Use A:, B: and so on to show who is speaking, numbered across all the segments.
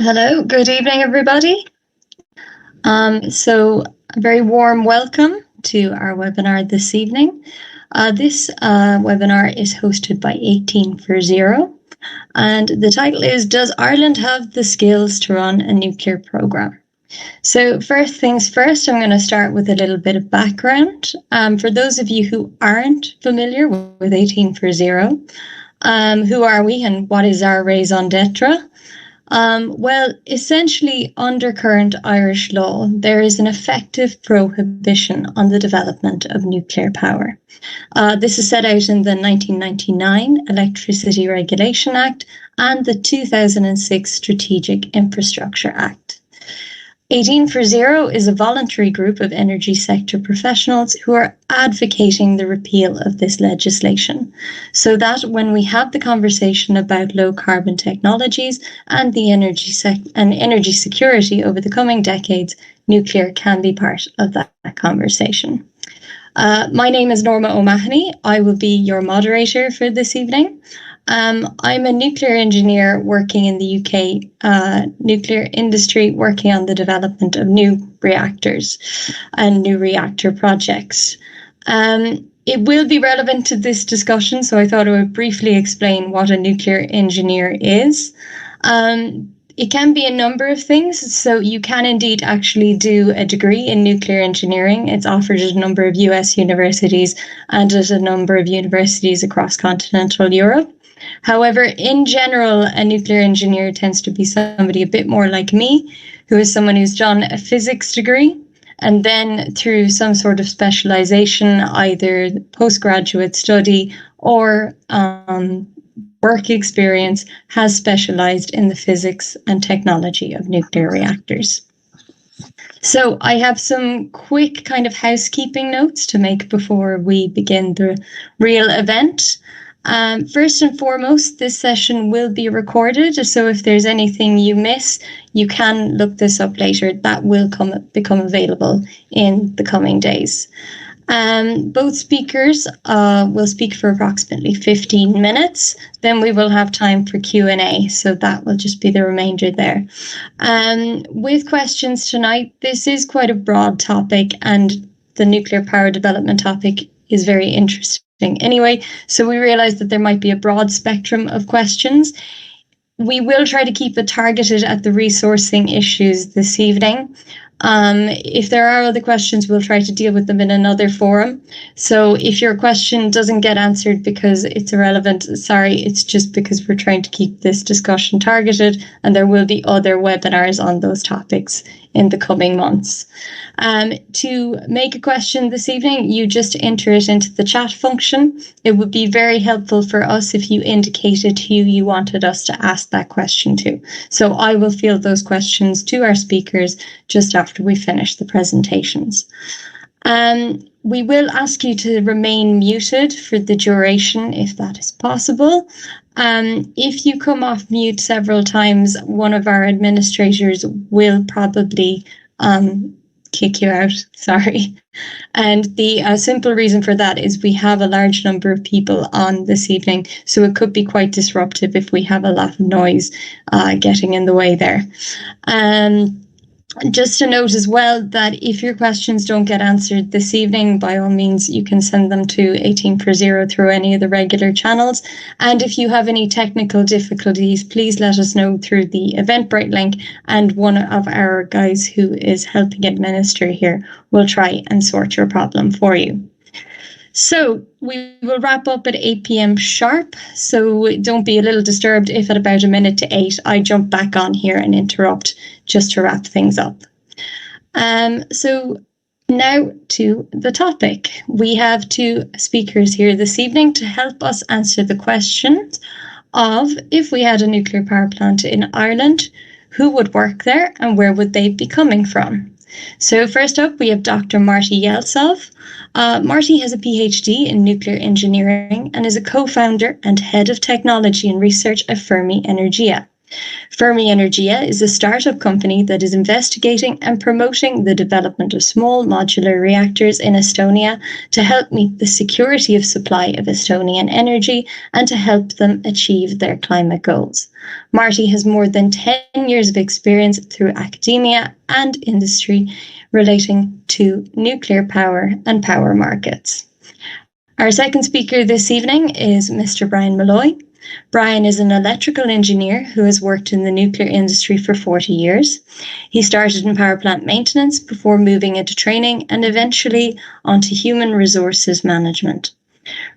A: Hello, good evening, everybody. So a very warm welcome to our webinar this evening. This webinar is hosted by 18for0, and the title is, Does Ireland have the skills to run a nuclear program? So first things first, I'm going to start with a little bit of background. For those of you who aren't familiar with 18for0, who are we and what is our raison d'etre? Well, essentially, under current Irish law, there is an effective prohibition on the development of nuclear power. This is set out in the 1999 Electricity Regulation Act and the 2006 Strategic Infrastructure Act. 18for0 is a voluntary group of energy sector professionals who are advocating the repeal of this legislation, so that when we have the conversation about low carbon technologies and the energy security over the coming decades, nuclear can be part of that conversation. My name is 𝗕𝗿𝗶 𝗲𝗏. I will be your moderator for this evening. I'm a nuclear engineer working in the UK nuclear industry, working on the development of new reactors and new reactor projects. It will be relevant to this discussion, so I thought I would briefly explain what a nuclear engineer is. It can be a number of things, so you can indeed actually do a degree in nuclear engineering. It's offered at a number of US universities and at a number of universities across continental Europe. However, in general, a nuclear engineer tends to be somebody a bit more like me, who is someone who's done a physics degree and then through some sort of specialization, either postgraduate study or work experience, has specialized in the physics and technology of nuclear reactors. So I have some quick kind of housekeeping notes to make before we begin the real event. First and foremost, this session will be recorded, so if there's anything you miss, you can look this up later. That will become available in the coming days. Both speakers will speak for approximately 15 minutes. Then we will have time for Q&A, so that will just be the remainder there. With questions tonight, this is quite a broad topic, and the nuclear power development topic is very interesting anyway, so we realize that there might be a broad spectrum of questions. We will try to keep it targeted at the resourcing issues this evening. If there are other questions, we'll try to deal with them in another forum. So if your question doesn't get answered because it's irrelevant, sorry, it's just because we're trying to keep this discussion targeted, and there will be other webinars on those topics in the coming months. To make a question this evening, you just enter it into the chat function. It would be very helpful for us if you indicated who you wanted us to ask that question to. So I will field those questions to our speakers just after we finish the presentations. We will ask you to remain muted for the duration, if that is possible. If you come off mute several times, one of our administrators will probably kick you out, sorry. And the simple reason for that is we have a large number of people on this evening, so it could be quite disruptive if we have a lot of noise getting in the way there. Just to note as well that if your questions don't get answered this evening, by all means, you can send them to 18for0 through any of the regular channels. And if you have any technical difficulties, please let us know through the Eventbrite link, and one of our guys who is helping administer here will try and sort your problem for you. So we will wrap up at 8 p.m. sharp, so don't be a little disturbed if at about 7:45 I jump back on here and interrupt just to wrap things up. So now to the topic. We have two speakers here this evening to help us answer the questions of, if we had a nuclear power plant in Ireland, who would work there and where would they be coming from? So first up, we have Dr. Marti 𝗕𝗏. Marti has a PhD in nuclear engineering and is a co-founder and head of technology and research at Fermi Energia. Fermi Energia is a startup company that is investigating and promoting the development of small modular reactors in Estonia to help meet the security of supply of Estonian energy and to help them achieve their climate goals. Marti has more than 10 years of experience through academia and industry relating to nuclear power and power markets. Our second speaker this evening is Mr. Brian Malloy. Brian is an electrical engineer who has worked in the nuclear industry for 40 years. He started in power plant maintenance before moving into training and eventually onto human resources management.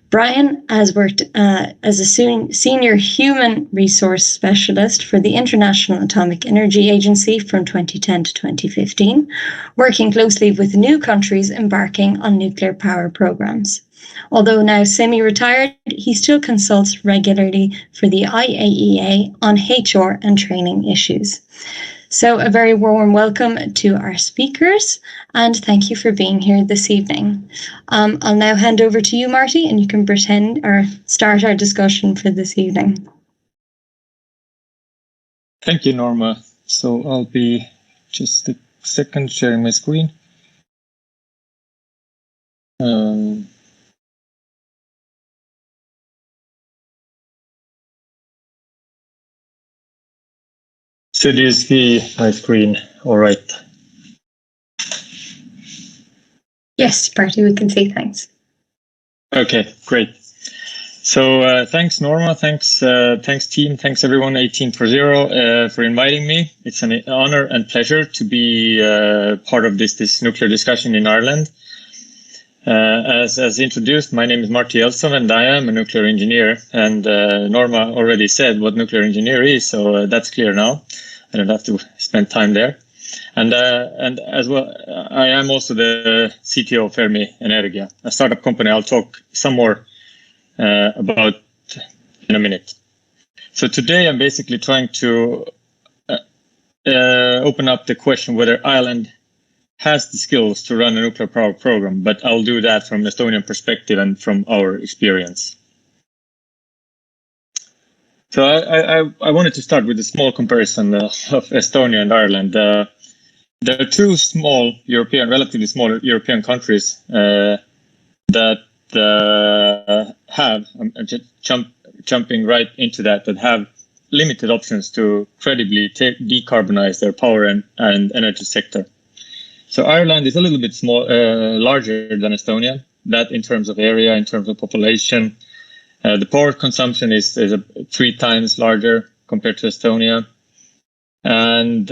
A: Brian has worked as a senior human resource specialist for the International Atomic Energy Agency from 2010 to 2015, working closely with new countries embarking on nuclear power programs. Although now semi-retired, he still consults regularly for the IAEA on HR and training issues. So a very warm welcome to our speakers, and thank you for being here this evening. I'll now hand over to you, Marti, and you can start our discussion for this evening.
B: Thank you, Norma. So I'll be just a second sharing my screen. So do you see my screen all right?
A: Yes, Marti, we can see, thanks.
B: Okay, great. So thanks, Norma. Thanks team. Thanks everyone, 1840, for inviting me. It's an honor and pleasure to be part of this nuclear discussion in Ireland. As introduced, my name is Marti 𝗕𝗿𝗁 and I am a nuclear engineer. And Norma already said what nuclear engineer is, so that's clear now. I don't have to spend time there. And as well, I am also the CTO of Fermi Energia, a startup company I'll talk some more about in a minute. So today I'm basically trying to open up the question whether Ireland has the skills to run a nuclear power program, but I'll do that from an Estonian perspective and from our experience. So I wanted to start with a small comparison of Estonia and Ireland. There are two relatively small European countries that have, jumping right into that have limited options to credibly decarbonize their power and energy sector. So Ireland is a little bit larger than Estonia, that in terms of area, in terms of population. The power consumption is 3 times larger compared to Estonia. And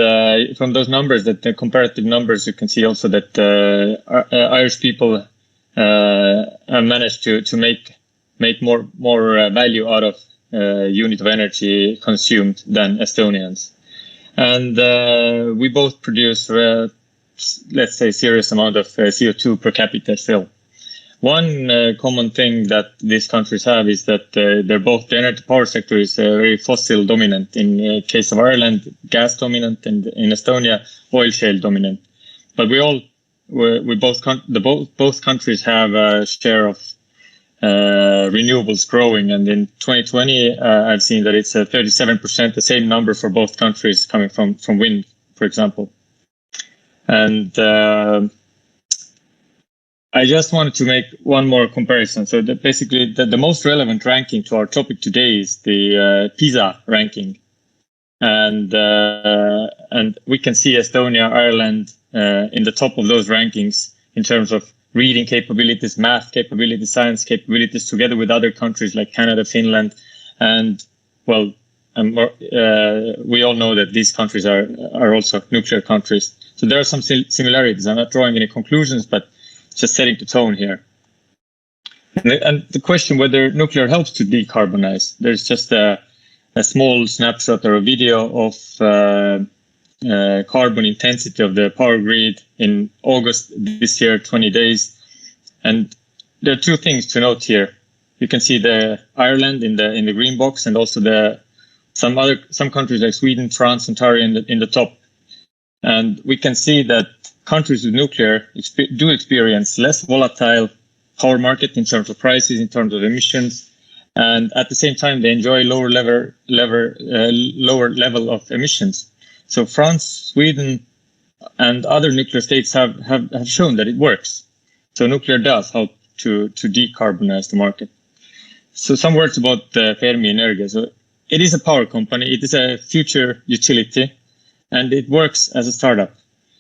B: from those numbers, the comparative numbers, you can see also that Irish people have managed to make more value out of unit of energy consumed than Estonians. And we both produce, let's say, serious amount of CO2 per capita still. One common thing that these countries have is that the energy power sector is very fossil dominant. In case of Ireland, gas dominant, and in Estonia, oil shale dominant. But both countries have a share of renewables growing, and in 2020, I've seen that it's 37%, the same number for both countries coming from wind, for example. And I just wanted to make one more comparison. So that basically the most relevant ranking to our topic today is the PISA ranking. And we can see Estonia, Ireland in the top of those rankings in terms of reading capabilities, math capabilities, science capabilities, together with other countries like Canada, Finland. And well, we all know that these countries are also nuclear countries. So there are some similarities. I'm not drawing any conclusions, but just setting the tone here. And the question whether nuclear helps to decarbonize, there's just a small snapshot or a video of carbon intensity of the power grid in August this year, 20 days. And there are two things to note here. You can see the Ireland in the green box, and also some countries like Sweden, France, Ontario in the top. And we can see that countries with nuclear do experience less volatile power market in terms of prices, in terms of emissions, and at the same time they enjoy lower level of emissions. So France, Sweden, and other nuclear states have shown that it works. So nuclear does help to decarbonize the market. So some words about Fermi Energia. So it is a power company. It is a future utility, and it works as a startup.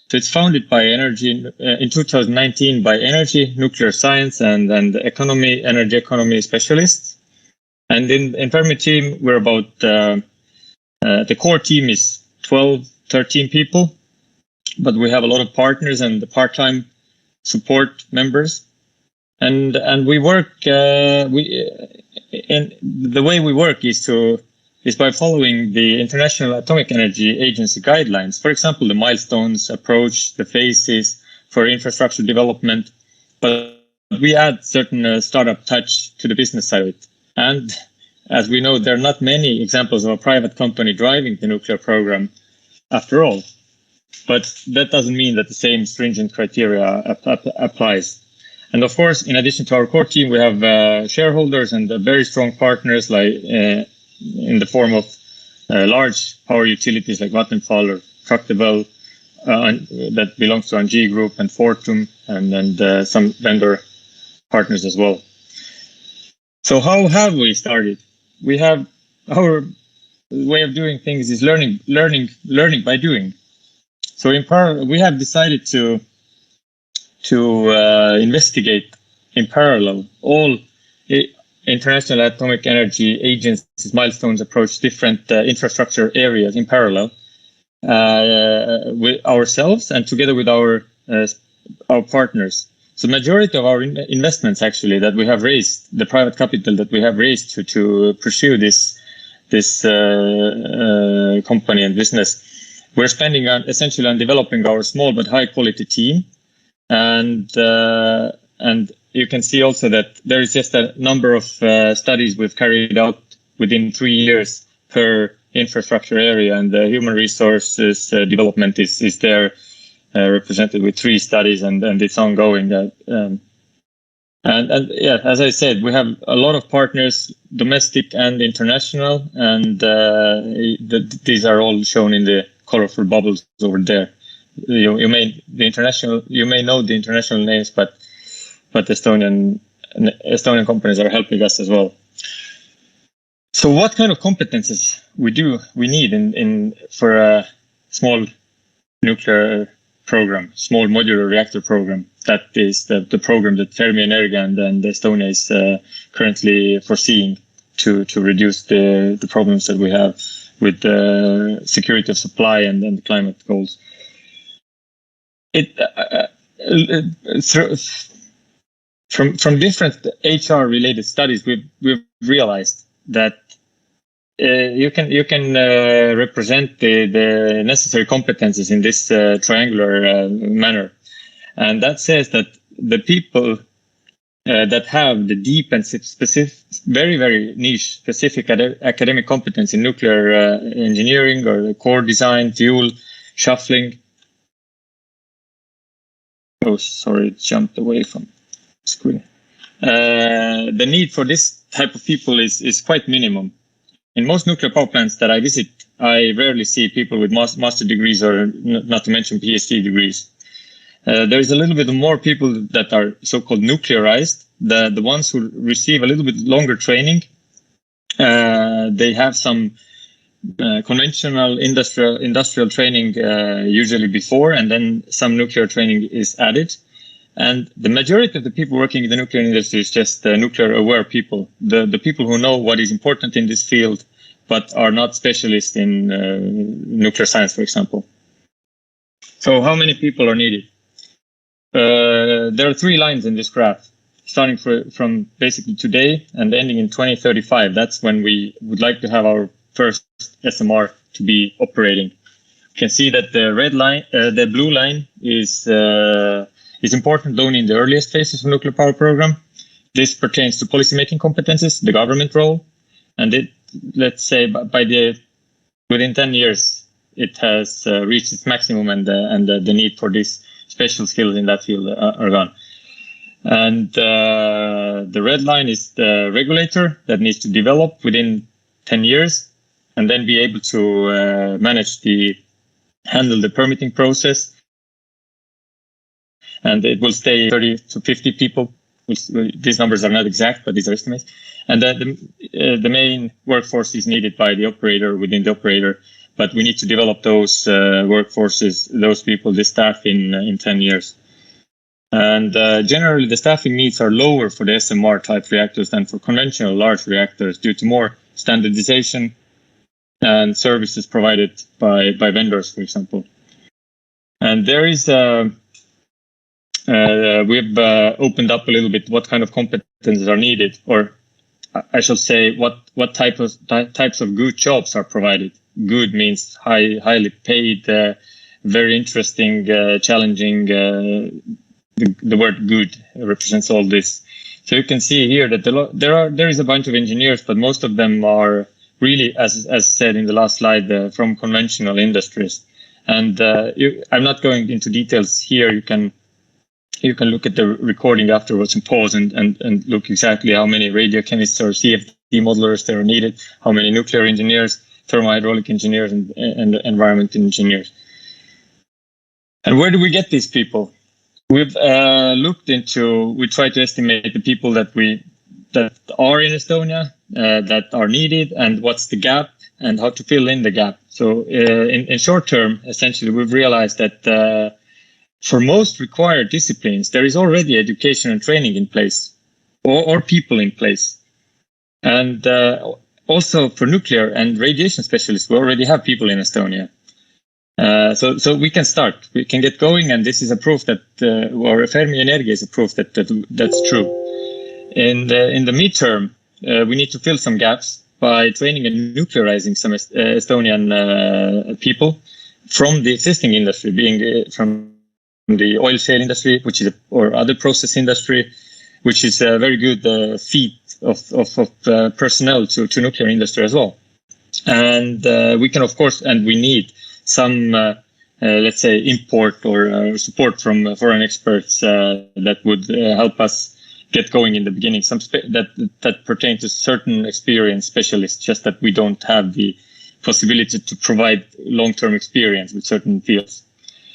B: So it's founded by in 2019 by energy, nuclear science, and energy economy specialists. And in Fermi team, we're about the core team is 12, 13 people, but we have a lot of partners and the part-time support members. And we work. The way we work is by following the International Atomic Energy Agency guidelines. For example, the milestones, approach, the phases for infrastructure development. But we add certain startup touch to the business side of it. And as we know, there are not many examples of a private company driving the nuclear program after all. But that doesn't mean that the same stringent criteria applies. And of course, in addition to our core team, we have shareholders and very strong partners like in the form of large power utilities like Vattenfall or 𝗕𝗿𝗶 that belongs to ENGIE Group and Fortum and some vendor partners as well. So how have we started? We have our way of doing things is learning by doing. So in parallel, we have decided to investigate in parallel all International Atomic Energy Agency's milestones approach different infrastructure areas in parallel with ourselves and together with our partners. So majority of our investments actually that we have raised, the private capital that we have raised to pursue this company and business, we're spending essentially on developing our small but high quality team. And you can see also that there is just a number of studies we've carried out within 3 years per infrastructure area, and the human resources development is there represented with 3 studies, and it's ongoing. And yeah, as I said, we have a lot of partners, domestic and international, and these are all shown in the colorful bubbles over there. You may know the international names, but Estonian companies are helping us as well. So what kind of competences we need for a small nuclear program, small modular reactor program? That is the program that Fermi Energia and Estonia is currently foreseeing to reduce the problems that we have with the security of supply and the climate goals. From different HR related studies, we've realized that you can represent the necessary competences in this triangular manner, and that says that the people that have the deep and specific, very niche specific academic competence in nuclear engineering or core design, fuel shuffling. Oh, sorry, it jumped away from screen. The need for this type of people is quite minimum. In most nuclear power plants that I visit, I rarely see people with master degrees or not to mention PhD degrees. There is a little bit more people that are so-called nuclearized, the ones who receive a little bit longer training. They have some conventional industrial training usually before, and then some nuclear training is added. And the majority of the people working in the nuclear industry is just nuclear aware people, the people who know what is important in this field, but are not specialists in nuclear science, for example. So how many people are needed? There are 3 lines in this graph, starting from basically today and ending in 2035. That's when we would like to have our first SMR to be operating. You can see that the red line, the blue line is important only in the earliest phases of nuclear power program. This pertains to policymaking competences, the government role, and let's say within 10 years it has reached its maximum, and the need for these special skills in that field are gone. And the red line is the regulator that needs to develop within 10 years and then be able to handle the permitting process. And it will stay 30 to 50 people. These numbers are not exact, but these are estimates. And the main workforce is needed by the operator within the operator. But we need to develop those workforces, those people, the staff in 10 years. And generally, the staffing needs are lower for the SMR type reactors than for conventional large reactors due to more standardization and services provided by vendors, for example. And there is we've opened up a little bit what kind of competences are needed, or I shall say what types of good jobs are provided. Good means highly paid, very interesting, challenging. The word good represents all this. So you can see here that there is a bunch of engineers, but most of them are really, as said in the last slide, from conventional industries. And I'm not going into details here. You can look at the recording afterwards and pause and look exactly how many radiochemists or CFD modelers there are needed, how many nuclear engineers, thermohydraulic engineers, and environmental engineers. And where do we get these people? We've we try to estimate the people that are in Estonia, that are needed, and what's the gap, and how to fill in the gap. So in short term, essentially, we've realized that for most required disciplines, there is already education and training in place, or people in place. And also for nuclear and radiation specialists, we already have people in Estonia. So we can start, we can get going, and this is a proof that, or Fermi Energia is a proof that's true. In the midterm, we need to fill some gaps by training and nuclearizing some Estonian people from the existing industry, being from the oil shale industry, or other process industry, which is a very good feed of personnel to nuclear industry as well. And we can, of course, and we need some, let's say, import or support from foreign experts that would help us get going in the beginning. Some that pertain to certain experienced specialists, just that we don't have the possibility to provide long-term experience with certain fields.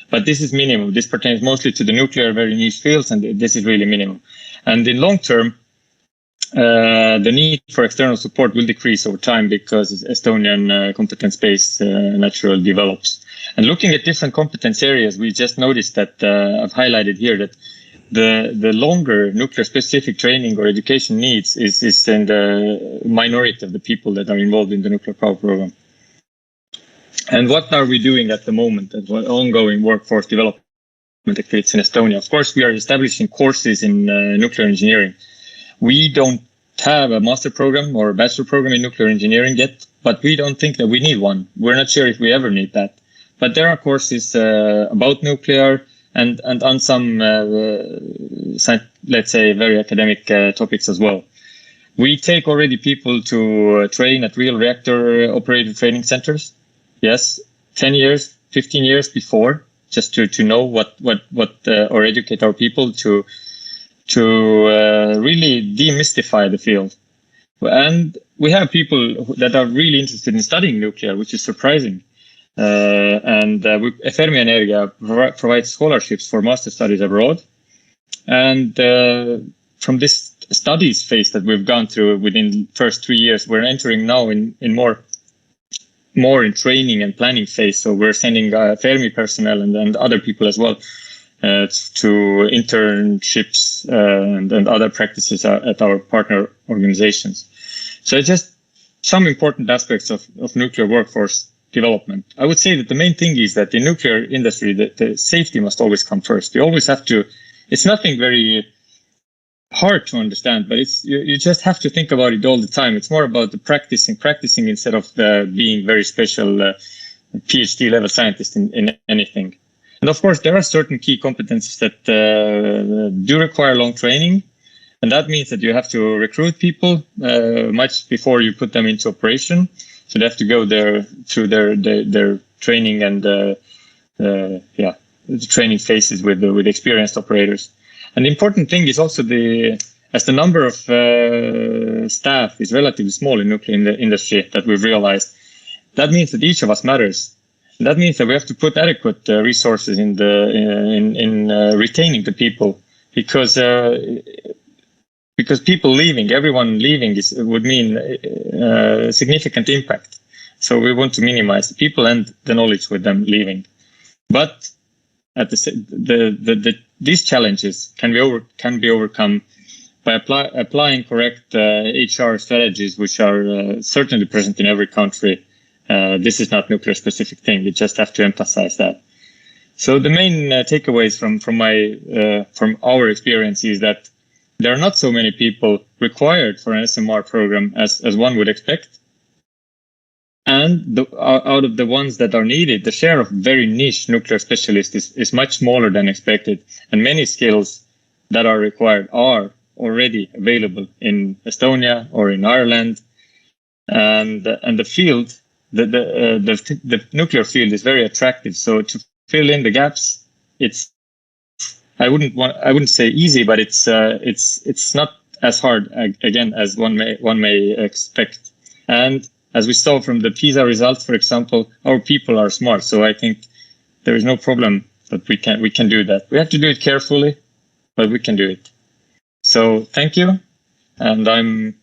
B: But this is minimum. This pertains mostly to the nuclear, very niche fields, and this is really minimum. And in long term, the need for external support will decrease over time because Estonian competence base naturally develops. And looking at different competence areas, we just noticed that I've highlighted here that the longer nuclear specific training or education needs is in the minority of the people that are involved in the nuclear power program. And what are we doing at the moment at ongoing workforce development activities in Estonia? Of course, we are establishing courses in nuclear engineering. We don't have a master program or a bachelor program in nuclear engineering yet, but we don't think that we need one. We're not sure if we ever need that. But there are courses about nuclear and on some, let's say, very academic topics as well. We take already people to train at real reactor operated training centers. Yes, 10 years, 15 years before, just to know what or educate our people to really demystify the field. And we have people that are really interested in studying nuclear, which is surprising. And Fermi Energia provides scholarships for master studies abroad. And from this studies phase that we've gone through within the first 3 years, we're entering now in more in training and planning phase. So we're sending Fermi personnel and other people as well to internships and other practices at our partner organizations. So it's just some important aspects of nuclear workforce development. I would say that the main thing is that in nuclear industry, the safety must always come first. You always have to, it's nothing very hard to understand, but you just have to think about it all the time. It's more about the practicing instead of being very special PhD level scientist in anything. And of course, there are certain key competencies that do require long training. And that means that you have to recruit people much before you put them into operation. So they have to go through their training and the training phases with experienced operators. And the important thing is also as the number of staff is relatively small in nuclear industry that we've realized, that means that each of us matters. And that means that we have to put adequate resources in retaining the people, because people leaving, everyone leaving would mean significant impact. So we want to minimize the people and the knowledge with them leaving. But at these challenges can be overcome by applying correct HR strategies, which are certainly present in every country. This is not nuclear specific thing. We just have to emphasize that. So the main takeaways from our experience is that there are not so many people required for an SMR program as one would expect. And out of the ones that are needed, the share of very niche nuclear specialists is much smaller than expected. And many skills that are required are already available in Estonia or in Ireland. And the field, the nuclear field is very attractive. So to fill in the gaps, I wouldn't say easy, but it's not as hard again as one may expect. And as we saw from the PISA results, for example, our people are smart. So I think there is no problem that we can do that. We have to do it carefully, but we can do it. So thank you, and I'm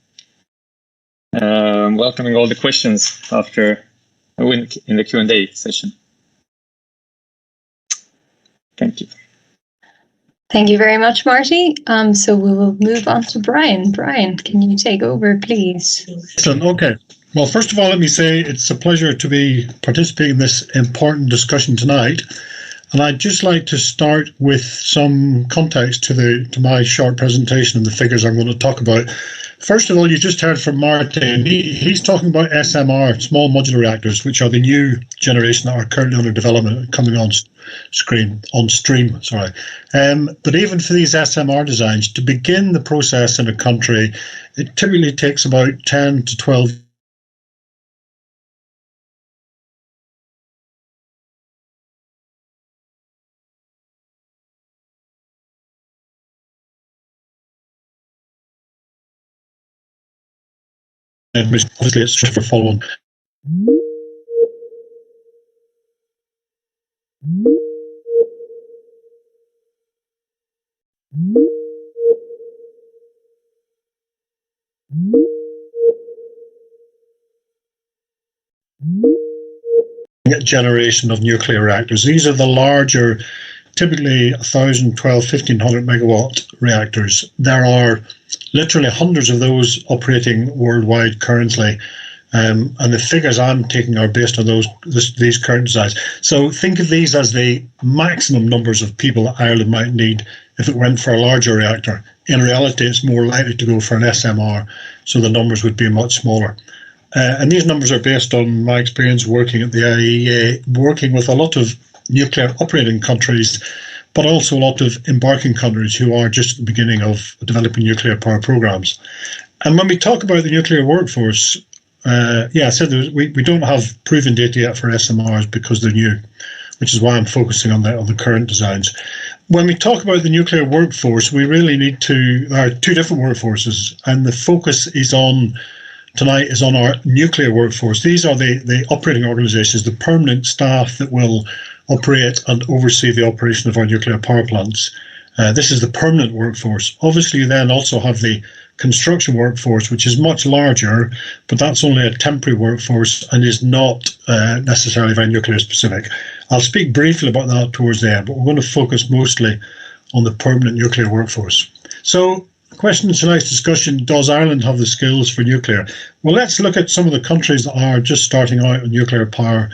B: welcoming all the questions after in the Q&A session. Thank you.
A: Thank you very much, Marty. So we will move on to Brian. Brian, can you take over, please?
C: Excellent. Okay. Well, first of all, let me say it's a pleasure to be participating in this important discussion tonight. And I'd just like to start with some context to my short presentation and the figures I'm going to talk about. First of all, you just heard from Marti, and he's talking about SMR, small modular reactors, which are the new generation that are currently under development, coming on stream. But even for these SMR designs, to begin the process in a country, it typically takes about 10 to 12 and obviously it's just for follow-on. Generation of nuclear reactors. These are the larger, typically 1,000, 12, 1,500 megawatt reactors. There are literally hundreds of those operating worldwide currently, and the figures I'm taking are based on these current designs. So think of these as the maximum numbers of people that Ireland might need if it went for a larger reactor. In reality, it's more likely to go for an SMR, so the numbers would be much smaller. And these numbers are based on my experience working at the IAEA, working with a lot of nuclear operating countries, but also a lot of embarking countries who are just at the beginning of developing nuclear power programs. And when we talk about the nuclear workforce, I said we don't have proven data yet for SMRs because they're new, which is why I'm focusing on the current designs. When we talk about the nuclear workforce, we really need there are two different workforces, and the focus tonight is on our nuclear workforce. These are the operating organisations, the permanent staff that will operate and oversee the operation of our nuclear power plants. This is the permanent workforce. Obviously, you then also have the construction workforce, which is much larger, but that's only a temporary workforce and is not necessarily very nuclear specific. I'll speak briefly about that towards the end, but we're going to focus mostly on the permanent nuclear workforce. So, question in tonight's discussion, does Ireland have the skills for nuclear? Well, let's look at some of the countries that are just starting out in nuclear power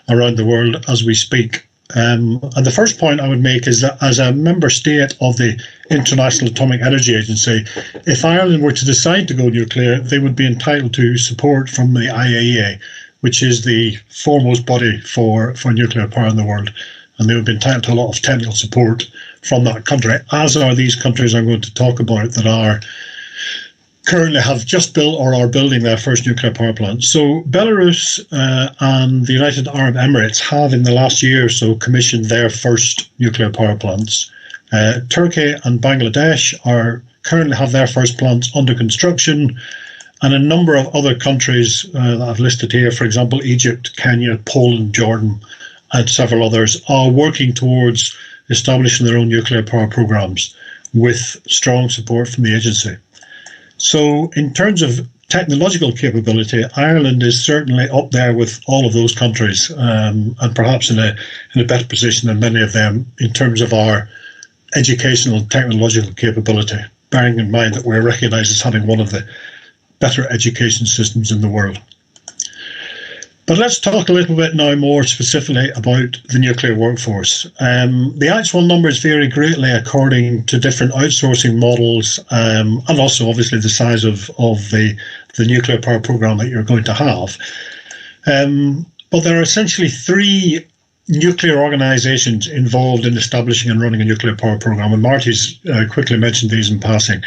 C: around the world as we speak. And the first point I would make is that as a member state of the International Atomic Energy Agency, if Ireland were to decide to go nuclear, they would be entitled to support from the IAEA, which is the foremost body for nuclear power in the world. And they would be entitled to a lot of technical support from that country, as are these countries I'm going to talk about that are currently have just built or are building their first nuclear power plants. So Belarus and the United Arab Emirates have in the last year or so commissioned their first nuclear power plants. Turkey and Bangladesh currently have their first plants under construction, and a number of other countries that I've listed here, for example, Egypt, Kenya, Poland, Jordan, and several others, are working towards establishing their own nuclear power programs with strong support from the agency. So in terms of technological capability, Ireland is certainly up there with all of those countries, and perhaps in a better position than many of them in terms of our educational and technological capability, bearing in mind that we're recognised as having one of the better education systems in the world. But let's talk a little bit now more specifically about the nuclear workforce. The actual numbers vary greatly according to different outsourcing models, and also obviously the size of the nuclear power program that you're going to have. But there are essentially three nuclear organizations involved in establishing and running a nuclear power program, and Marti's quickly mentioned these in passing.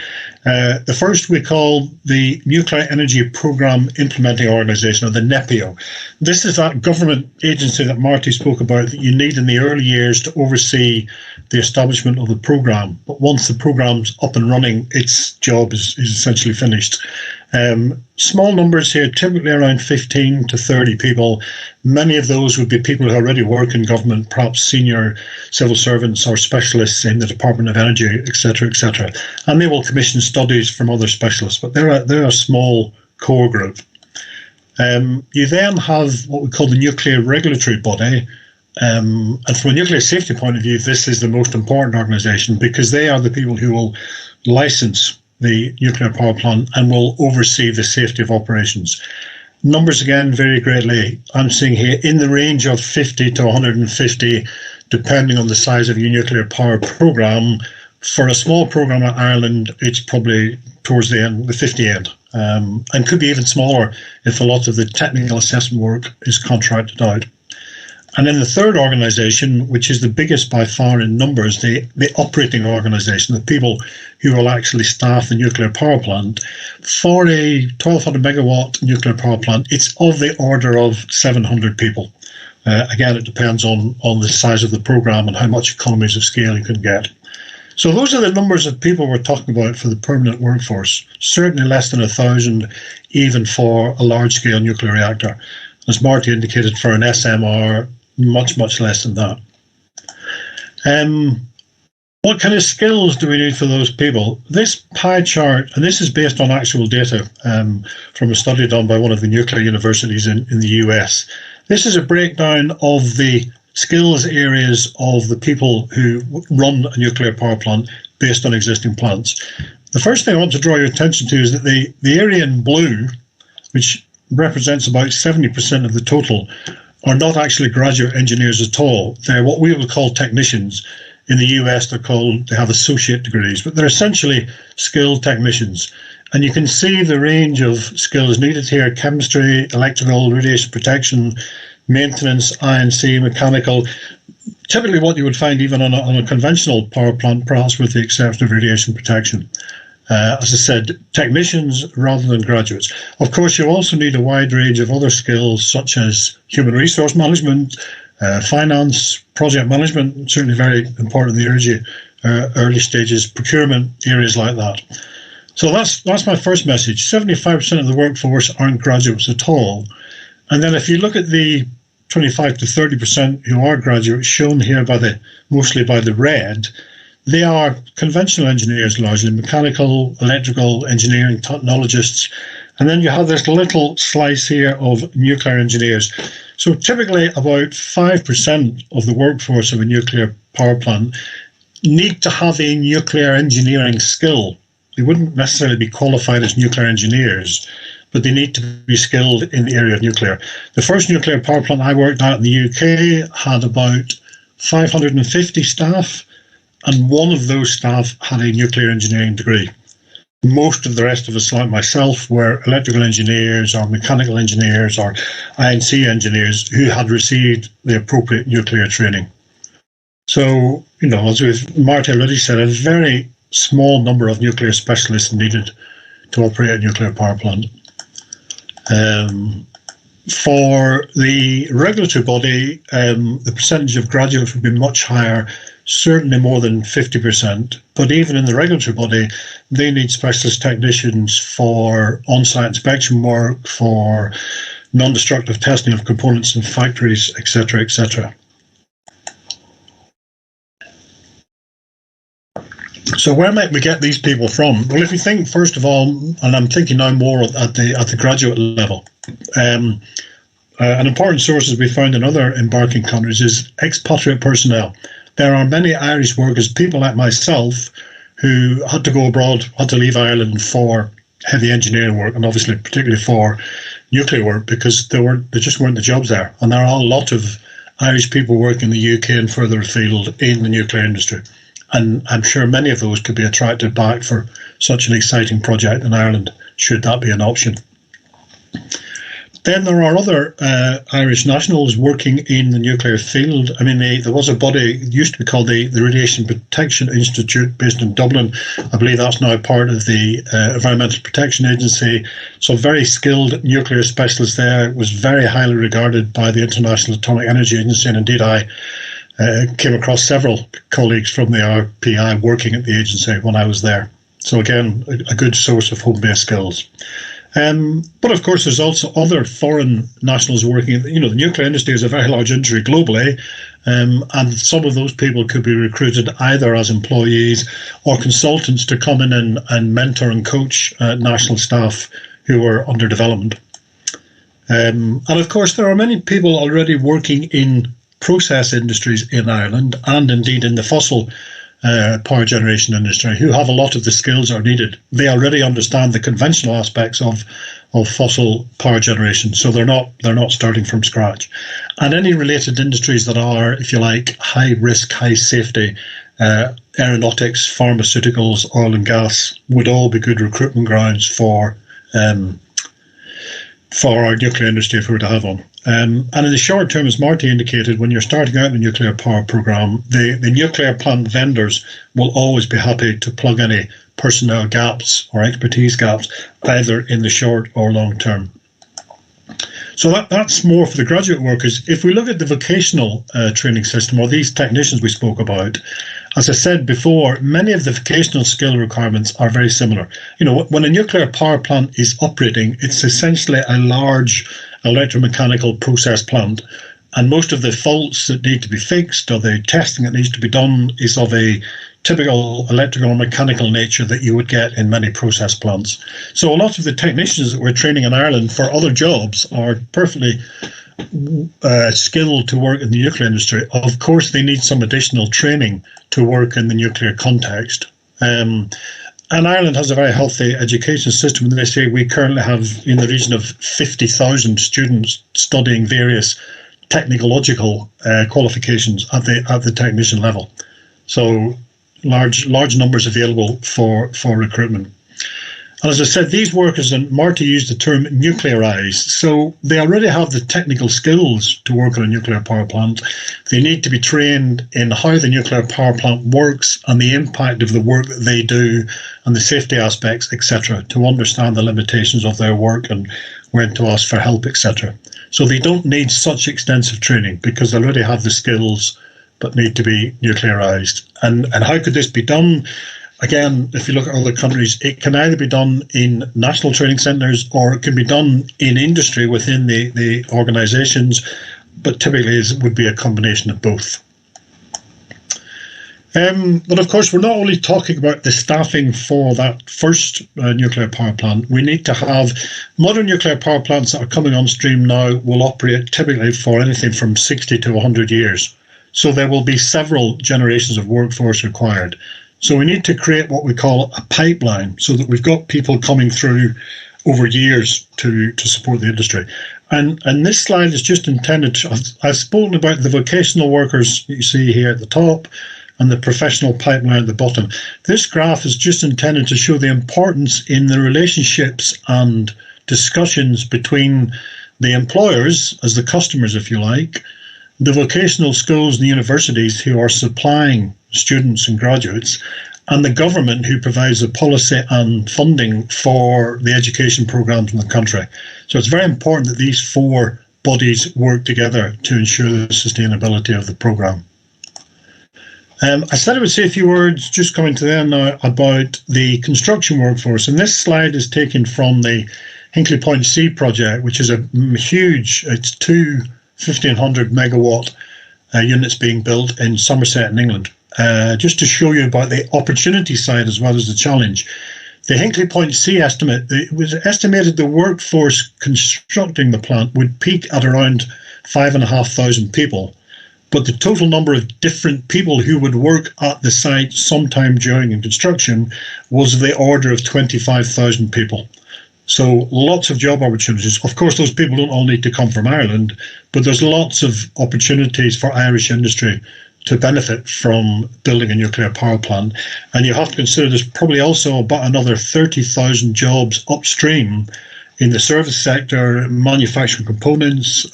C: The first we call the Nuclear Energy Program Implementing Organization, or the NEPIO. This is that government agency that Marti spoke about that you need in the early years to oversee the establishment of the program. But once the program's up and running, its job is essentially finished. Small numbers here, typically around 15 to 30 people. Many of those would be people who already work in government, perhaps senior civil servants or specialists in the Department of Energy, etc., etc. And they will commission studies from other specialists, but they're a small core group. You then have what we call the nuclear regulatory body. And from a nuclear safety point of view, this is the most important organisation because they are the people who will license the nuclear power plant and will oversee the safety of operations. Numbers again vary greatly. I'm seeing here in the range of 50 to 150, depending on the size of your nuclear power program. For a small program in Ireland, it's probably towards the end, the 50 end, and could be even smaller if a lot of the technical assessment work is contracted out. And then the third organisation, which is the biggest by far in numbers, the operating organisation, the people who will actually staff the nuclear power plant. For a 1,200 megawatt nuclear power plant, it's of the order of 700 people. Again, it depends on the size of the programme and how much economies of scale you can get. So those are the numbers of people we're talking about for the permanent workforce. Certainly less than 1,000, even for a large-scale nuclear reactor. As Marti indicated, for an SMR, much, much less than that. What kind of skills do we need for those people? This pie chart, and this is based on actual data from a study done by one of the nuclear universities in the US. This is a breakdown of the skills areas of the people who run a nuclear power plant based on existing plants. The first thing I want to draw your attention to is that the area in blue, which represents about 70% of the total, are not actually graduate engineers at all. They're what we would call technicians. In the US, they have associate degrees, but they're essentially skilled technicians. And you can see the range of skills needed here: chemistry, electrical, radiation protection, maintenance, I&C, mechanical. Typically what you would find even on a conventional power plant, perhaps with the exception of radiation protection. As I said, technicians rather than graduates. Of course, you also need a wide range of other skills such as human resource management, finance, project management, certainly very important in the early stages, procurement, areas like that. So that's my first message. 75% of the workforce aren't graduates at all. And then if you look at the 25 to 30% who are graduates, shown here mostly by the red, they are conventional engineers, largely mechanical, electrical, engineering technologists. And then you have this little slice here of nuclear engineers. So typically about 5% of the workforce of a nuclear power plant need to have a nuclear engineering skill. They wouldn't necessarily be qualified as nuclear engineers, but they need to be skilled in the area of nuclear. The first nuclear power plant I worked at in the UK had about 550 staff, and one of those staff had a nuclear engineering degree. Most of the rest of us, like myself, were electrical engineers or mechanical engineers or I&C engineers who had received the appropriate nuclear training. So, as Marti already said, a very small number of nuclear specialists needed to operate a nuclear power plant. For the regulatory body, the percentage of graduates would be much higher, certainly more than 50%. But even in the regulatory body, they need specialist technicians for on-site inspection work, for non-destructive testing of components in factories, etc., etc. So where might we get these people from? Well, if you think, first of all, and I'm thinking now more at the graduate level, an important source as we found in other embarking countries is expatriate personnel. There are many Irish workers, people like myself, who had to go abroad, had to leave Ireland for heavy engineering work, and obviously particularly for nuclear work, because there just weren't the jobs there. And there are a lot of Irish people working in the UK and further afield in the nuclear industry. And I'm sure many of those could be attracted back for such an exciting project in Ireland, should that be an option. Then there are other Irish nationals working in the nuclear field. I mean, there was a body, it used to be called the Radiation Protection Institute, based in Dublin. I believe that's now part of the Environmental Protection Agency. So very skilled nuclear specialists there, was very highly regarded by the International Atomic Energy Agency, and indeed I came across several colleagues from the RPI working at the agency when I was there. So again, a good source of home-based skills. But of course, there's also other foreign nationals working. The nuclear industry is a very large industry globally, and some of those people could be recruited either as employees or consultants to come in and mentor and coach national staff who are under development. And of course, there are many people already working in process industries in Ireland, and indeed in the fossil power generation industry, who have a lot of the skills that are needed. They already understand the conventional aspects of fossil power generation, so they're not starting from scratch. And any related industries that are, if you like, high risk, high safety, aeronautics, pharmaceuticals, oil and gas, would all be good recruitment grounds for our nuclear industry if we were to have one. And in the short term, as Marti indicated, when you're starting out in a nuclear power programme, the nuclear plant vendors will always be happy to plug any personnel gaps or expertise gaps, either in the short or long term. So that's more for the graduate workers. If we look at the vocational training system, or these technicians we spoke about, as I said before, many of the vocational skill requirements are very similar. When a nuclear power plant is operating, it's essentially a large electromechanical process plant, and most of the faults that need to be fixed or the testing that needs to be done is of a typical electrical or mechanical nature that you would get in many process plants. So a lot of the technicians that we're training in Ireland for other jobs are perfectly skilled to work in the nuclear industry. Of course, they need some additional training to work in the nuclear context. And Ireland has a very healthy education system. And they say we currently have in the region of 50,000 students studying various technological qualifications at the technician level. So large numbers available for recruitment. And as I said, these workers, and Marti used the term nuclearized, so they already have the technical skills to work on a nuclear power plant. They need to be trained in how the nuclear power plant works and the impact of the work that they do and the safety aspects, etc., to understand the limitations of their work and when to ask for help, etc. So they don't need such extensive training because they already have the skills but need to be nuclearized. And how could this be done? Again, if you look at other countries, it can either be done in national training centres or it can be done in industry within the organisations, but typically it would be a combination of both. But of course, we're not only talking about the staffing for that first nuclear power plant. We need to have modern nuclear power plants that are coming on stream now will operate typically for anything from 60 to 100 years. So there will be several generations of workforce required. So we need to create what we call a pipeline so that we've got people coming through over years to support the industry. And this slide is just intended to, I've spoken about the vocational workers you see here at the top and the professional pipeline at the bottom. This graph is just intended to show the importance in the relationships and discussions between the employers as the customers, if you like, the vocational schools and the universities who are supplying students and graduates, and the government, who provides the policy and funding for the education programs in the country. So it's very important that these four bodies work together to ensure the sustainability of the program. I said I would say a few words, just coming to the end now, about the construction workforce. And this slide is taken from the 𝗕𝗿𝗁𝗄𝐶 project, which is a huge, it's 1,500 megawatt units being built in Somerset in England. Just to show you about the opportunity side as well as the challenge. The 𝗕𝗿𝗁𝗄𝐶 estimate, it was estimated the workforce constructing the plant would peak at around 5,500 people. But the total number of different people who would work at the site sometime during construction was the order of 25,000 people. So lots of job opportunities. Of course, those people don't all need to come from Ireland, but there's lots of opportunities for Irish industry to benefit from building a nuclear power plant. And you have to consider there's probably also about another 30,000 jobs upstream in the service sector, manufacturing components,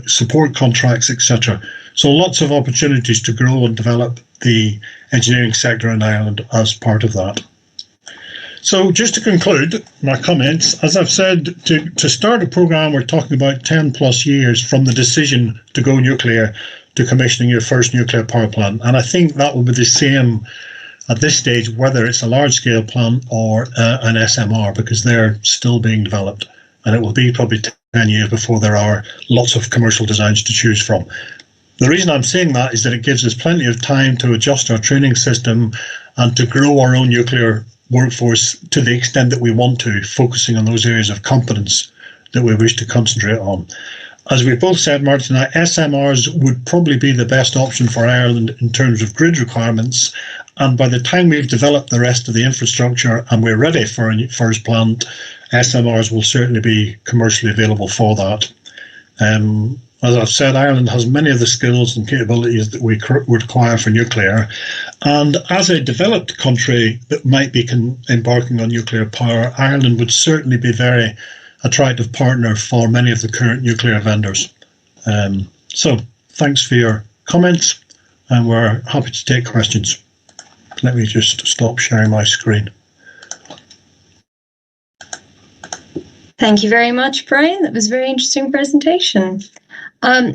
C: support contracts, etc. So lots of opportunities to grow and develop the engineering sector in Ireland as part of that. So just to conclude my comments, as I've said, to start a programme, we're talking about 10 plus years from the decision to go nuclear to commissioning your first nuclear power plant. And I think that will be the same at this stage, whether it's a large-scale plant or an SMR, because they're still being developed. And it will be probably 10 years before there are lots of commercial designs to choose from. The reason I'm saying that is that it gives us plenty of time to adjust our training system and to grow our own nuclear workforce to the extent that we want to, focusing on those areas of competence that we wish to concentrate on. As we both said, Marti and I, SMRs would probably be the best option for Ireland in terms of grid requirements. And by the time we've developed the rest of the infrastructure and we're ready for a first plant, SMRs will certainly be commercially available for that. As I've said, Ireland has many of the skills and capabilities that we require for nuclear. And as a developed country that might be embarking on nuclear power, Ireland would certainly be a very attractive partner for many of the current nuclear vendors. So thanks for your comments, and we're happy to take questions. Let me just stop sharing my screen.
A: Thank you very much, Brian. That was a very interesting presentation.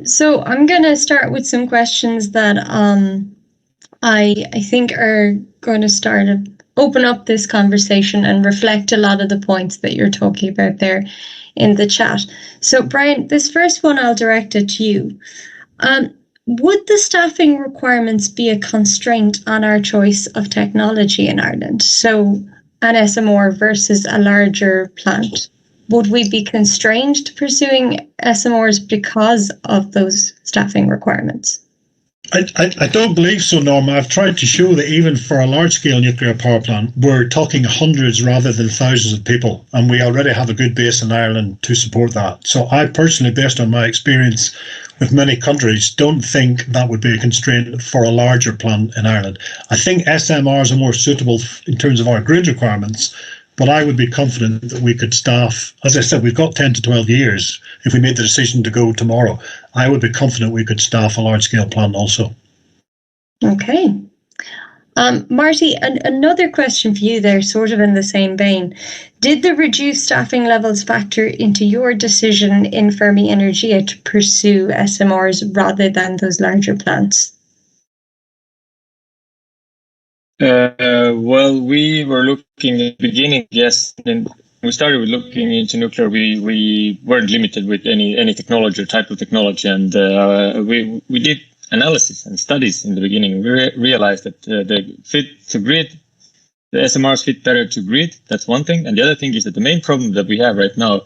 A: So I'm going to start with some questions that I think are going to start to open up this conversation and reflect a lot of the points that you're talking about there in the chat. So Brian, this first one I'll direct it to you. Would the staffing requirements be a constraint on our choice of technology in Ireland? So an SMR versus a larger plant. Would we be constrained to pursuing SMRs because of those staffing requirements?
C: I don't believe so, Norma. I've tried to show that even for a large-scale nuclear power plant, we're talking hundreds rather than thousands of people, and we already have a good base in Ireland to support that. So I personally, based on my experience with many countries, don't think that would be a constraint for a larger plant in Ireland. I think SMRs are more suitable in terms of our grid requirements, but I would be confident that we could staff, as I said, we've got 10 to 12 years. If we made the decision to go tomorrow, I would be confident we could staff a large-scale plant also.
A: Okay. Marti, another question for you there, sort of in the same vein. Did the reduced staffing levels factor into your decision in Fermi Energia to pursue SMRs rather than those larger plants?
B: Well, we were looking at the beginning, yes. And we started with looking into nuclear. We weren't limited with any technology or type of technology, and we did analysis and studies in the beginning. We realized that the fit to grid, the SMRs fit better to grid. That's one thing, and the other thing is that the main problem that we have right now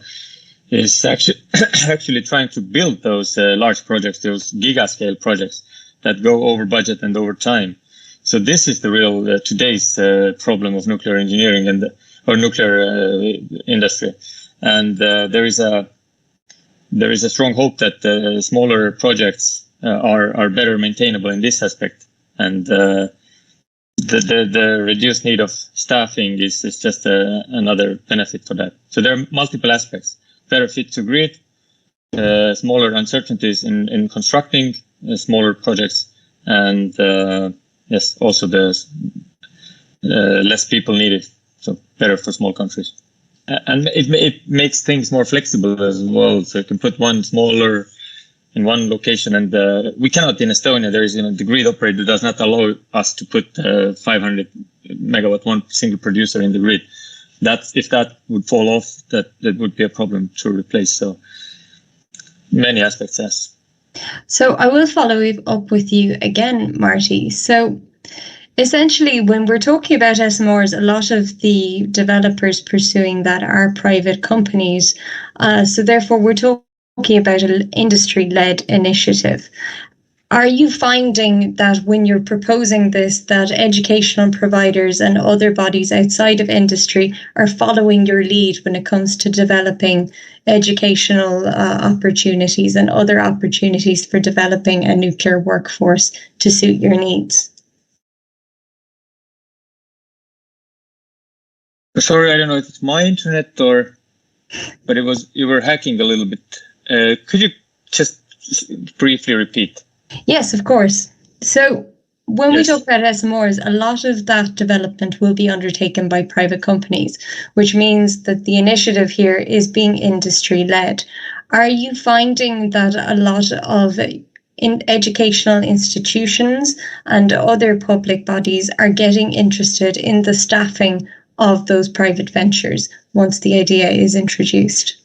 B: is actually trying to build those large projects, those giga-scale projects that go over budget and over time. So this is the real today's problem of nuclear engineering or nuclear industry, and there is a strong hope that smaller projects are better maintainable in this aspect, and the reduced need of staffing is just another benefit for that. So there are multiple aspects: better fit to grid, smaller uncertainties in constructing smaller projects, and yes, also the less people needed, so better for small countries. And it makes things more flexible as well. So you can put one smaller in one location, and we cannot in Estonia. There is the grid operator does not allow us to put 500 megawatt one single producer in the grid. If that would fall off, that would be a problem to replace. So many aspects, yes.
A: So I will follow up with you again, Marty. So essentially, when we're talking about SMRs, a lot of the developers pursuing that are private companies. So therefore, we're talking about an industry-led initiative. Are you finding that when you're proposing this, that educational providers and other bodies outside of industry are following your lead when it comes to developing educational opportunities and other opportunities for developing a nuclear workforce to suit your needs?
B: Sorry, I don't know if it's my internet but you were hacking a little bit. Could you just briefly repeat?
A: Yes, of course. So when we talk about SMRs, a lot of that development will be undertaken by private companies, which means that the initiative here is being industry-led. Are you finding that a lot of educational institutions and other public bodies are getting interested in the staffing of those private ventures once the idea is introduced?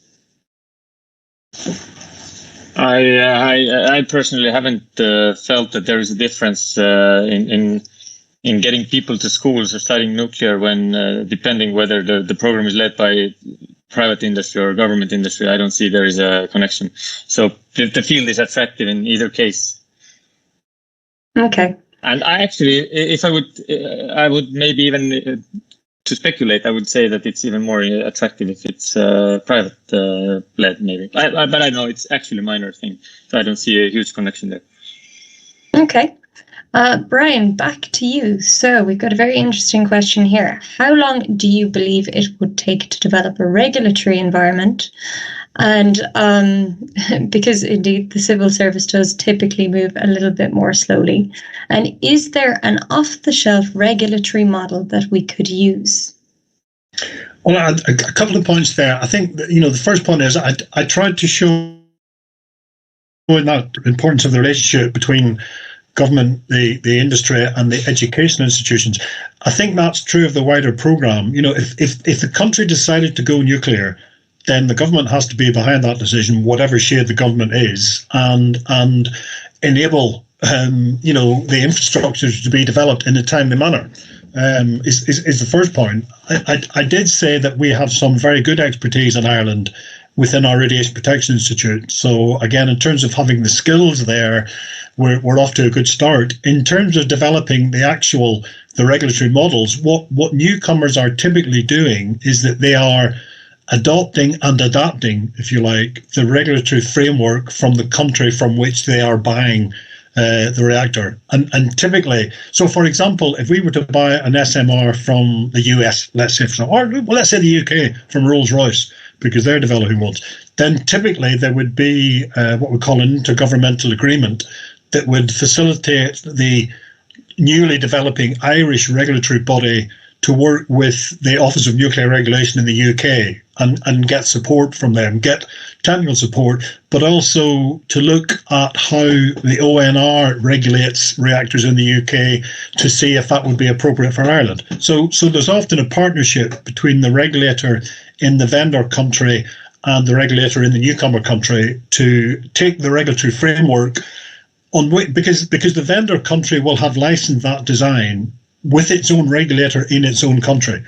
B: I personally haven't felt that there is a difference in getting people to schools or studying nuclear when depending whether the program is led by private industry or government industry. I don't see there is a connection. So the field is attractive in either case.
A: Okay.
B: And I actually, if I would maybe even to speculate, I would say that it's even more attractive if it's private led, maybe. But I know it's actually a minor thing, so I don't see a huge connection there.
A: Okay. Brian, back to you. So we've got a very interesting question here. How long do you believe it would take to develop a regulatory environment? And because indeed the civil service does typically move a little bit more slowly. And is there an off-the-shelf regulatory model that we could use?
C: Well, a couple of points there. I think the first point is I tried to show that importance of the relationship between government, the industry, and the education institutions. I think that's true of the wider program. If the country decided to go nuclear, then the government has to be behind that decision, whatever shade the government is, and enable the infrastructure to be developed in a timely manner. Is the first point. I did say that we have some very good expertise in Ireland within our Radiation Protection Institute. So again, in terms of having the skills there, we're off to a good start. In terms of developing the regulatory models, what newcomers are typically doing is that they are adopting and adapting, if you like, the regulatory framework from the country from which they are buying the reactor. And typically, so for example, if we were to buy an SMR from the US, let's say the UK from Rolls-Royce, because they're developing ones, then typically there would be what we call an intergovernmental agreement that would facilitate the newly developing Irish regulatory body to work with the Office of Nuclear Regulation in the UK and get support from them, get technical support, but also to look at how the ONR regulates reactors in the UK to see if that would be appropriate for Ireland. So there's often a partnership between the regulator in the vendor country and the regulator in the newcomer country to take the regulatory framework on because the vendor country will have licensed that design with its own regulator in its own country.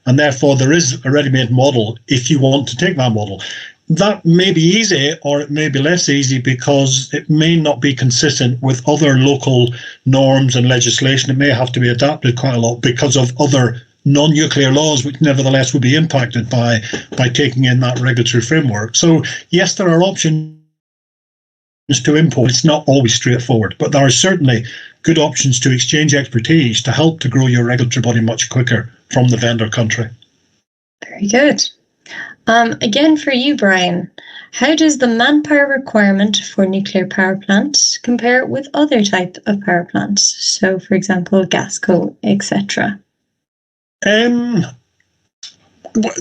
C: And therefore, there is a ready-made model if you want to take that model. That may be easy or it may be less easy because it may not be consistent with other local norms and legislation. It may have to be adapted quite a lot because of other non-nuclear laws, which nevertheless would be impacted by taking in that regulatory framework. So, yes, there are options to import. It's not always straightforward, but there are certainly good options to exchange expertise to help to grow your regulatory body much quicker from the vendor country.
A: Very good. Again, for you, Brian, how does the manpower requirement for nuclear power plants compare with other types of power plants? So, for example, gas, coal, etc.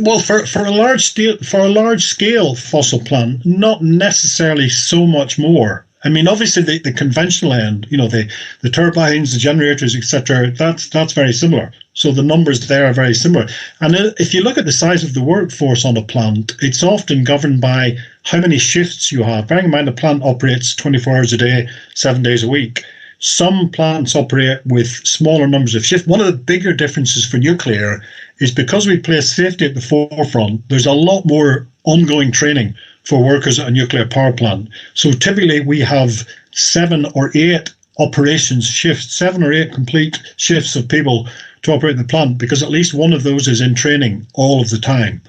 C: Well, for a large scale fossil plant, not necessarily so much more. I mean, obviously the conventional end, the turbines, the generators, etc. That's very similar. So the numbers there are very similar. And if you look at the size of the workforce on a plant, it's often governed by how many shifts you have. Bearing in mind the plant operates 24 hours a day, 7 days a week. Some plants operate with smaller numbers of shifts. One of the bigger differences for nuclear is because we place safety at the forefront, there's a lot more ongoing training for workers at a nuclear power plant. So typically we have 7 or 8 operations shifts, 7 or 8 complete shifts of people to operate the plant, because at least one of those is in training all of the time,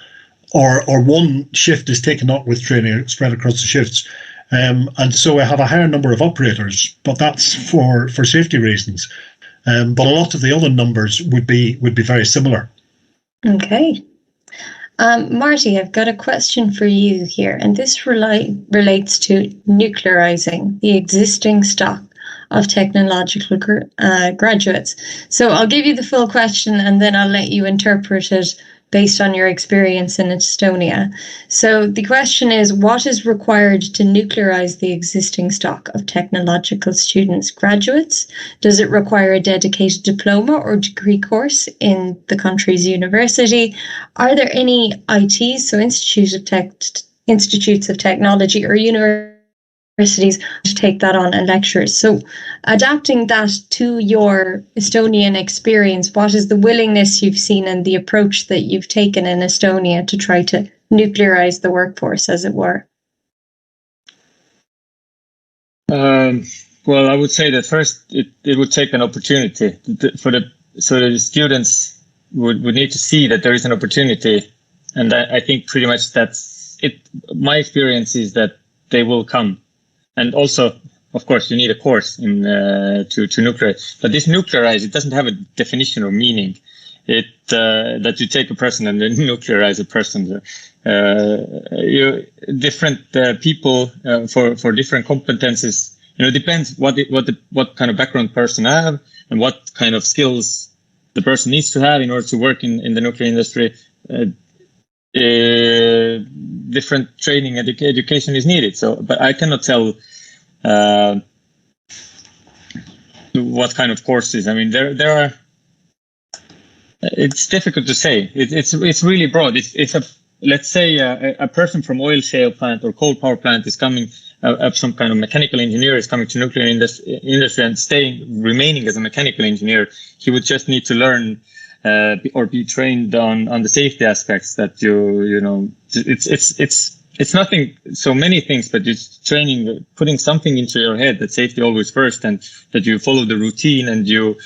C: or one shift is taken up with training spread across the shifts. And so I have a higher number of operators, but that's for safety reasons. But a lot of the other numbers would be very similar.
A: Okay. Marty, I've got a question for you here, and this relates to nuclearizing the existing stock of technological graduates. So I'll give you the full question and then I'll let you interpret it based on your experience in Estonia. So the question is, what is required to nuclearize the existing stock of technological students graduates? Does it require a dedicated diploma or degree course in the country's university? Are there any ITs, so institutes of technology or universities to take that on and lectures? So adapting that to your Estonian experience, what is the willingness you've seen and the approach that you've taken in Estonia to try to nuclearize the workforce, as it were?
B: Well, I would say that first it would take an opportunity so the students would need to see that there is an opportunity, and I think pretty much that's it. My experience is that they will come. And also, of course, you need a course in to nuclearize. But this nuclearize, it doesn't have a definition or meaning. It that you take a person and then nuclearize a person. Different people for different competences. It depends what kind of background person have and what kind of skills the person needs to have in order to work in the nuclear industry. Different training and education is needed. So, but I cannot tell what kind of courses. I mean, there are. It's difficult to say. It's really broad. If let's say a person from oil shale plant or coal power plant is coming, some kind of mechanical engineer is coming to nuclear industry and remaining as a mechanical engineer, he would just need to learn. Or be trained on the safety aspects that it's nothing, so many things, but it's training, putting something into your head that safety always first, and that you follow the routine, and you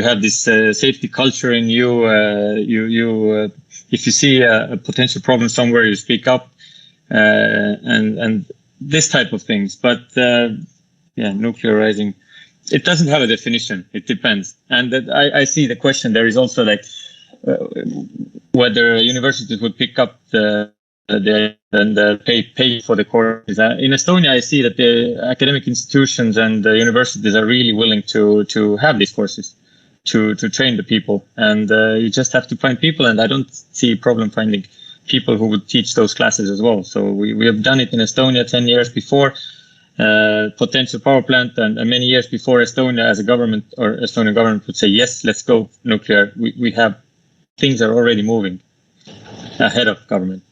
B: have this safety culture in you. If you see a potential problem somewhere, you speak up, and this type of things. But nuclearizing. It doesn't have a definition. It depends. And I see the question. There is also whether universities would pick up the pay for the courses. In Estonia, I see that the academic institutions and the universities are really willing to have these courses to train the people. And you just have to find people. And I don't see a problem finding people who would teach those classes as well. So we have done it in Estonia 10 years before. Potential power plant, and many years before Estonia as a government or Estonian government would say, yes, let's go nuclear. We have things are already moving ahead of government.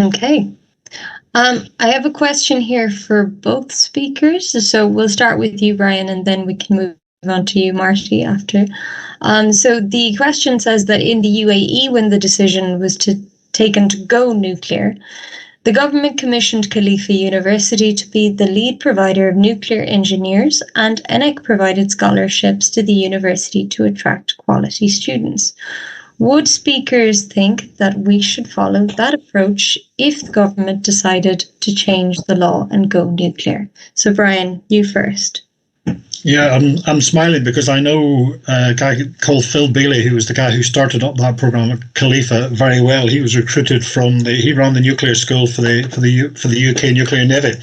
A: Okay. I have a question here for both speakers. So we'll start with you, Brian, and then we can move on to you, Marty, after. So the question says that in the UAE, when the decision was taken to go nuclear, the government commissioned Khalifa University to be the lead provider of nuclear engineers, and ENIC provided scholarships to the university to attract quality students. Would speakers think that we should follow that approach if the government decided to change the law and go nuclear? So, Brian, you first.
C: Yeah, I'm smiling because I know a guy called 𝗕𝗿𝗶 who was the guy who started up that program at Khalifa very well. He was recruited he ran the nuclear school for the UK nuclear navy.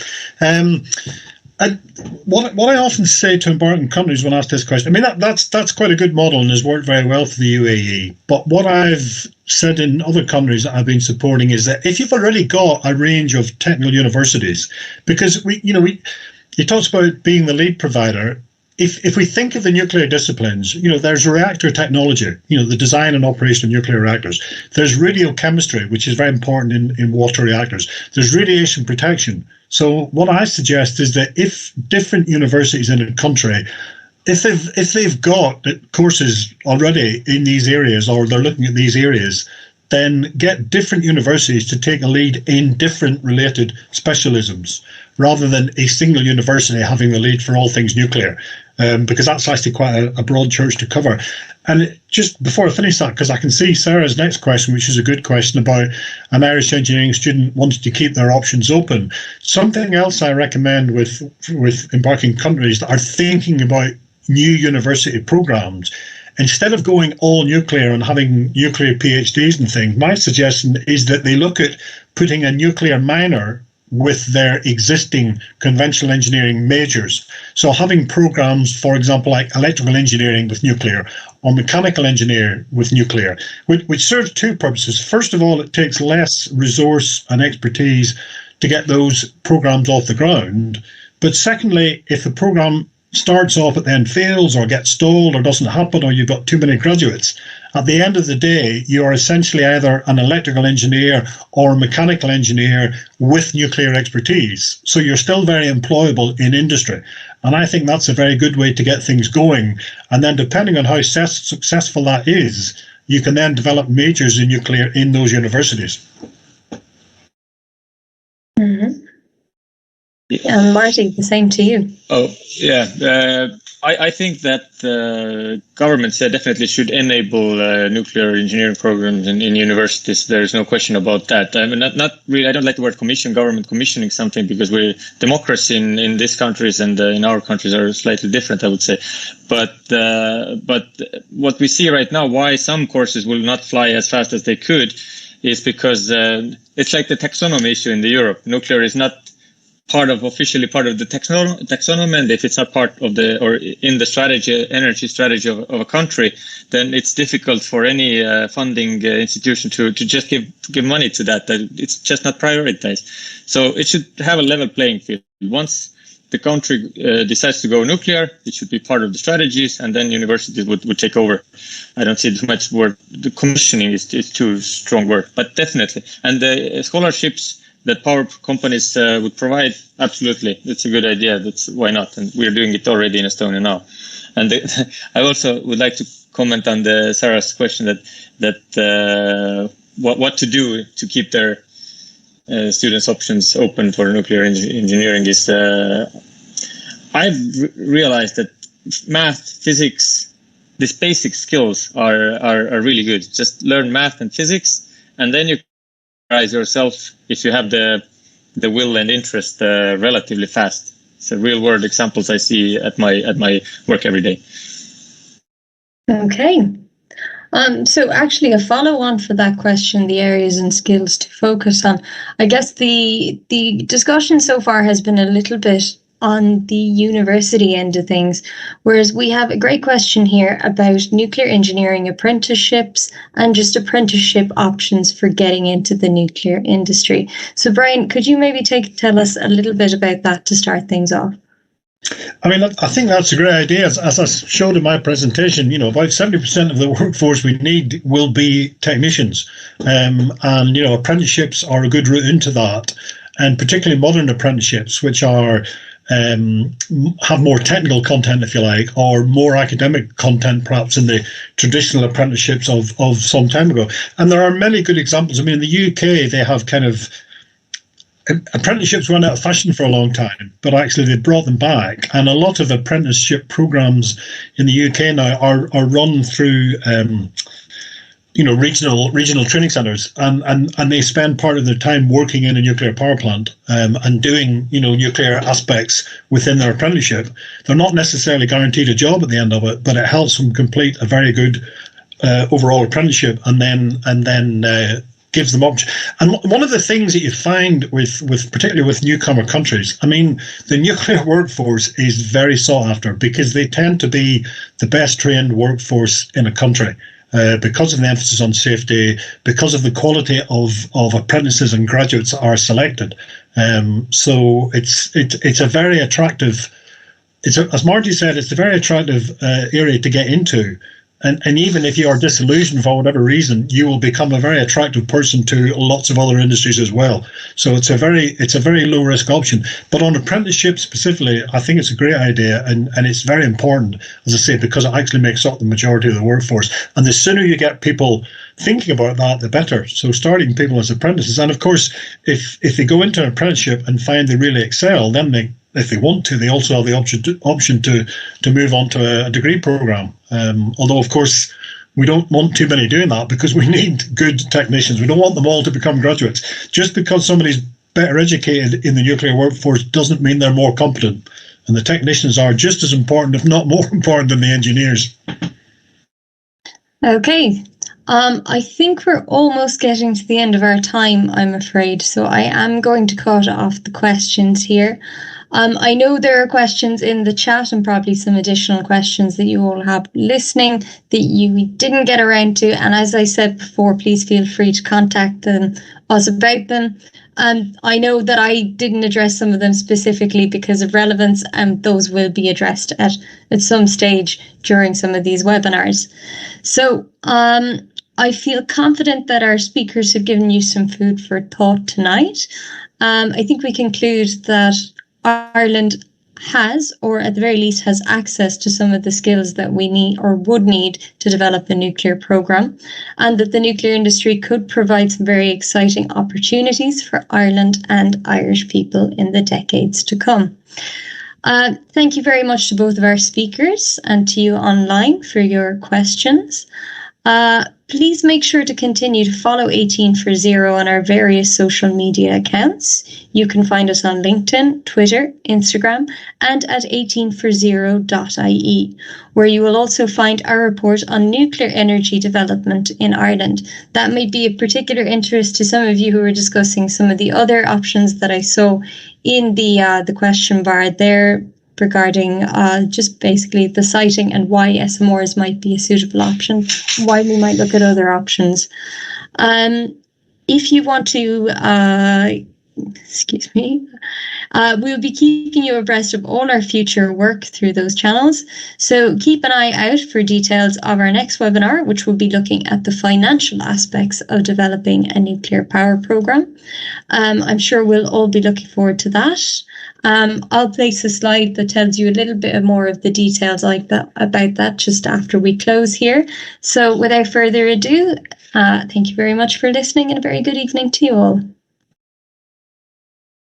C: What I often say to embarking companies when asked this question, I mean, that's quite a good model and has worked very well for the UAE. But what I've said in other countries that I've been supporting is that if you've already got a range of technical universities, because he talks about being the lead provider. If we think of the nuclear disciplines, there's reactor technology, the design and operation of nuclear reactors. There's radiochemistry, which is very important in water reactors. There's radiation protection. So what I suggest is that if different universities in a country, if they've got courses already in these areas, or they're looking at these areas, then get different universities to take a lead in different related specialisms, rather than a single university having the lead for all things nuclear, because that's actually quite a broad church to cover. And just before I finish that, because I can see Sarah's next question, which is a good question about an Irish engineering student wanting to keep their options open. Something else I recommend with embarking companies that are thinking about new university programs, instead of going all nuclear and having nuclear PhDs and things, my suggestion is that they look at putting a nuclear minor with their existing conventional engineering majors. So having programs, for example, like electrical engineering with nuclear or mechanical engineer with nuclear, which serves two purposes. First of all, it takes less resource and expertise to get those programs off the ground. But secondly, if a program starts off but then fails or gets stalled or doesn't happen, or you've got too many graduates, at the end of the day, you are essentially either an electrical engineer or a mechanical engineer with nuclear expertise. So you're still very employable in industry. And I think that's a very good way to get things going. And then depending on how successful that is, you can then develop majors in nuclear in those universities.
A: Mm-hmm. And Marty, the same to you.
B: Oh, yeah. I think that governments definitely should enable nuclear engineering programs in universities. There's no question about that. I mean, not really. I don't like the word commission, government commissioning something, because democracy in these countries and in our countries are slightly different, I would say. But what we see right now, why some courses will not fly as fast as they could, is because it's like the taxonomy issue in Europe. Nuclear is not officially part of the taxonomy, and if it's not part of or in the energy strategy of a country, then it's difficult for any funding institution to just give money to that. It's just not prioritized. So it should have a level playing field. Once the country decides to go nuclear, it should be part of the strategies, and then universities would take over. I don't see too much word. The commissioning is too strong word, but definitely. And the scholarships that power companies would provide, absolutely, that's a good idea. That's why not, and we're doing it already in Estonia now. And I also would like to comment on Sarah's question that what to do to keep their students' options open for nuclear engineering is. I've realized that math, physics, these basic skills are really good. Just learn math and physics, and then you rise yourself if you have the will and interest relatively fast. It's a real world examples I see at my work every day.
A: Okay. So actually a follow on for that question, the areas and skills to focus on. I guess the discussion so far has been a little bit on the university end of things, whereas we have a great question here about nuclear engineering apprenticeships and just apprenticeship options for getting into the nuclear industry. So Brian, could you maybe tell us a little bit about that to start things off?
C: I mean, I think that's a great idea. As I showed in my presentation, about 70% of the workforce we need will be technicians. And, apprenticeships are a good route into that. And particularly modern apprenticeships, which are have more technical content, if you like, or more academic content, perhaps, in the traditional apprenticeships of some time ago. And there are many good examples. I mean, in the UK, they have kind of apprenticeships went out of fashion for a long time, but actually they brought them back. And a lot of apprenticeship programs in the UK now are run through regional training centres, and they spend part of their time working in a nuclear power plant and doing nuclear aspects within their apprenticeship. They're not necessarily guaranteed a job at the end of it, but it helps them complete a very good overall apprenticeship, and then gives them options. And one of the things that you find with particularly with newcomer countries, I mean, the nuclear workforce is very sought after because they tend to be the best trained workforce in a country. Because of the emphasis on safety, because of the quality of apprentices and graduates that are selected. So it's a very attractive, as Marty said, it's a very attractive area to get into. And even if you are disillusioned for whatever reason, you will become a very attractive person to lots of other industries as well. So it's a very low risk option. But on apprenticeship specifically, I think it's a great idea, and it's very important, as I say, because it actually makes up the majority of the workforce. And the sooner you get people thinking about that, the better. So starting people as apprentices, and of course, if they go into an apprenticeship and find they really excel, then if they want to, they also have the option to move on to a degree program. Although, of course, we don't want too many doing that because we need good technicians. We don't want them all to become graduates. Just because somebody's better educated in the nuclear workforce doesn't mean they're more competent. And the technicians are just as important, if not more important, than the engineers.
A: Okay. I think we're almost getting to the end of our time, I'm afraid. So I am going to cut off the questions here. I know there are questions in the chat and probably some additional questions that you all have listening that we didn't get around to. And as I said before, please feel free to contact us about them. I know that I didn't address some of them specifically because of relevance, and those will be addressed at some stage during some of these webinars. So I feel confident that our speakers have given you some food for thought tonight. I think we conclude that Ireland has, or at the very least has access to some of the skills that we need or would need to develop a nuclear program, and that the nuclear industry could provide some very exciting opportunities for Ireland and Irish people in the decades to come. Thank you very much to both of our speakers and to you online for your questions. Please make sure to continue to follow 18for0 on our various social media accounts. You can find us on LinkedIn, Twitter, Instagram, and at 18for0.ie, where you will also find our report on nuclear energy development in Ireland. That may be of particular interest to some of you who are discussing some of the other options that I saw in the question bar there, regarding just basically the siting and why SMRs might be a suitable option, why we might look at other options. If you want to, we'll be keeping you abreast of all our future work through those channels. So keep an eye out for details of our next webinar, which will be looking at the financial aspects of developing a nuclear power program. I'm sure we'll all be looking forward to that. I'll place a slide that tells you a little bit more of the details about that just after we close here. So without further ado, thank you very much for listening and a very good evening to you all.